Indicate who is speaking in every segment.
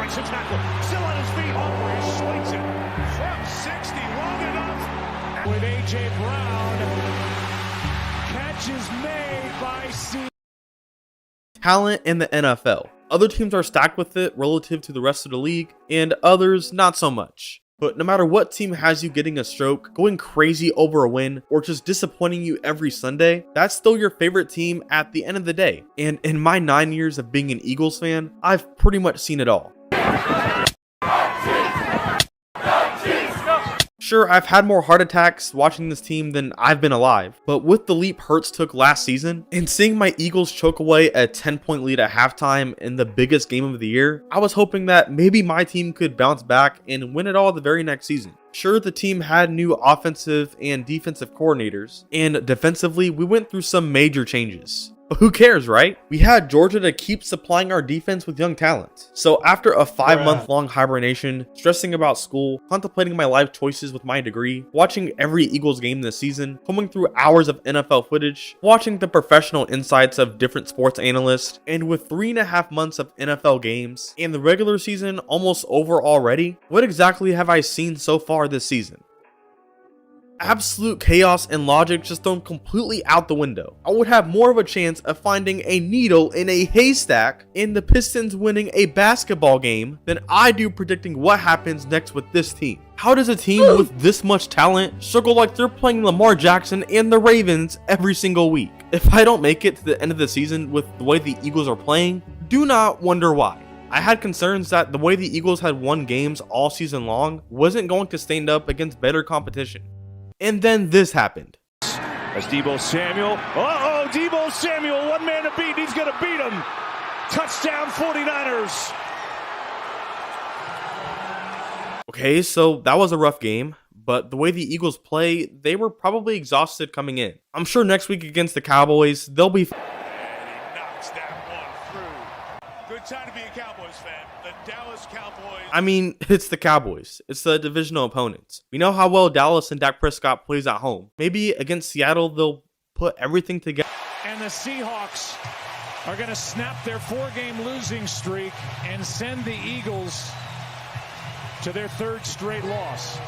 Speaker 1: breaks a tackle. Still on his feet. Oh, he swings it from 60 long enough. With A.J. Brown. Catch is made by C.
Speaker 2: Talent in the NFL. Other teams are stacked with it relative to the rest of the league, and others not so much. But no matter what team has you getting a stroke, going crazy over a win, or just disappointing you every Sunday, that's still your favorite team at the end of the day. And in my 9 years of being an Eagles fan, I've pretty much seen it all. Sure, I've had more heart attacks watching this team than I've been alive, but with the leap Hurts took last season, and seeing my Eagles choke away a 10-point lead at halftime in the biggest game of the year, I was hoping that maybe my team could bounce back and win it all the very next season. Sure, the team had new offensive and defensive coordinators, and defensively, we went through some major changes. But who cares, right? We had Georgia to keep supplying our defense with young talent. So after a 5-month-long hibernation, stressing about school, contemplating my life choices with my degree, watching every Eagles game this season, combing through hours of NFL footage, watching the professional insights of different sports analysts, and with 3.5 months of NFL games, and the regular season almost over already, what exactly have I seen so far this season? Absolute chaos and logic just thrown completely out the window. I would have more of a chance of finding a needle in a haystack in the Pistons winning a basketball game than I do predicting what happens next with this team. How does a team with this much talent struggle like they're playing Lamar Jackson and the Ravens every single week? If I don't make it to the end of the season with the way the Eagles are playing, do not wonder why. I had concerns that the way the Eagles had won games all season long wasn't going to stand up against better competition. And then this happened.
Speaker 1: As Deebo Samuel. Deebo Samuel, one man to beat. He's going to beat him. Touchdown 49ers.
Speaker 2: Okay, so that was a rough game, but the way the Eagles play, they were probably exhausted coming in. I'm sure next week against the Cowboys, they'll be...
Speaker 1: And he knocks that one through. Good time to be a Cowboys fan. The Dallas Cowboys.
Speaker 2: I mean, it's the Cowboys. It's the divisional opponents. We know how well Dallas and Dak Prescott plays at home. Maybe against Seattle, they'll put everything together.
Speaker 1: And the Seahawks are going to snap their 4-game losing streak and send the Eagles to their 3rd straight loss.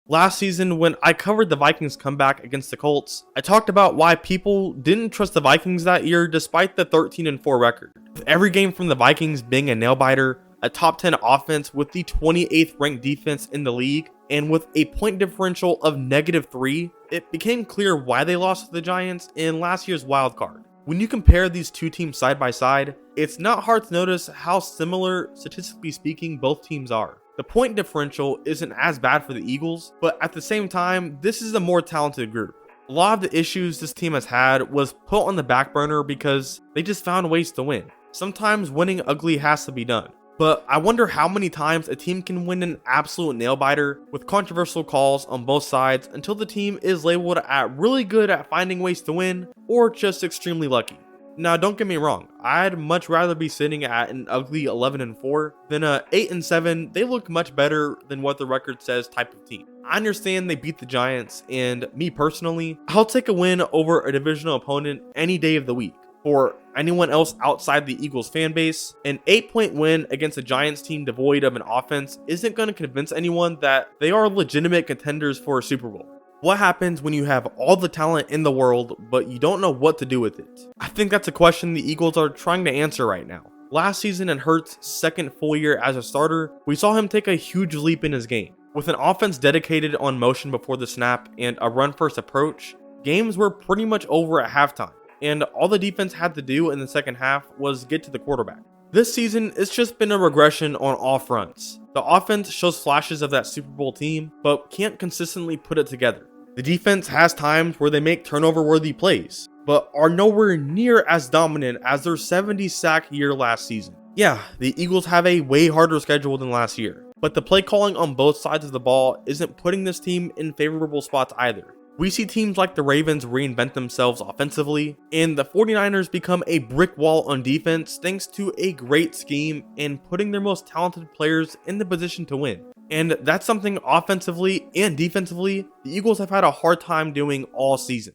Speaker 2: Last season, when I covered the Vikings comeback against the Colts, I talked about why people didn't trust the Vikings that year despite the 13-4 record. With every game from the Vikings being a nail-biter, a top 10 offense with the 28th ranked defense in the league, and with a point differential of -3, it became clear why they lost to the Giants in last year's wild card. When you compare these two teams side by side, it's not hard to notice how similar, statistically speaking, both teams are. The point differential isn't as bad for the Eagles, but at the same time, this is a more talented group. A lot of the issues this team has had was put on the back burner because they just found ways to win. Sometimes winning ugly has to be done. But I wonder how many times a team can win an absolute nail-biter with controversial calls on both sides until the team is labeled at really good at finding ways to win or just extremely lucky. Now, don't get me wrong, I'd much rather be sitting at an ugly 11-4 than a 8-7. They look much better than what the record says type of team. I understand they beat the Giants, and me personally, I'll take a win over a divisional opponent any day of the week. For anyone else outside the Eagles fan base, an 8-point win against a Giants team devoid of an offense isn't going to convince anyone that they are legitimate contenders for a Super Bowl. What happens when you have all the talent in the world, but you don't know what to do with it? I think that's a question the Eagles are trying to answer right now. Last season in Hurts' second full year as a starter, we saw him take a huge leap in his game. With an offense dedicated on motion before the snap and a run-first approach, games were pretty much over at halftime, and all the defense had to do in the second half was get to the quarterback. This season, it's just been a regression on all fronts. The offense shows flashes of that Super Bowl team, but can't consistently put it together. The defense has times where they make turnover-worthy plays, but are nowhere near as dominant as their 70-sack year last season. Yeah, the Eagles have a way harder schedule than last year, but the play calling on both sides of the ball isn't putting this team in favorable spots either. We see teams like the Ravens reinvent themselves offensively, and the 49ers become a brick wall on defense thanks to a great scheme and putting their most talented players in the position to win. And that's something offensively and defensively the Eagles have had a hard time doing all season.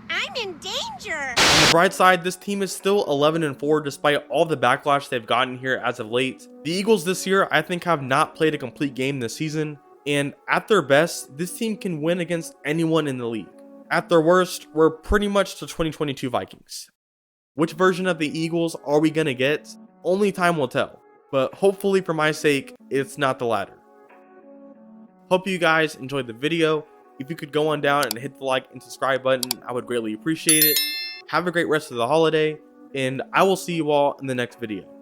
Speaker 3: I'm in danger!
Speaker 2: On the bright side, this team is still 11-4 despite all the backlash they've gotten here as of late. The Eagles this year, I think, have not played a complete game this season, and at their best, this team can win against anyone in the league. At their worst, we're pretty much the 2022 Vikings. Which version of the Eagles are we gonna get? Only time will tell, but hopefully for my sake, it's not the latter. Hope you guys enjoyed the video. If you could go on down and hit the like and subscribe button, I would greatly appreciate it. Have a great rest of the holiday, and I will see you all in the next video.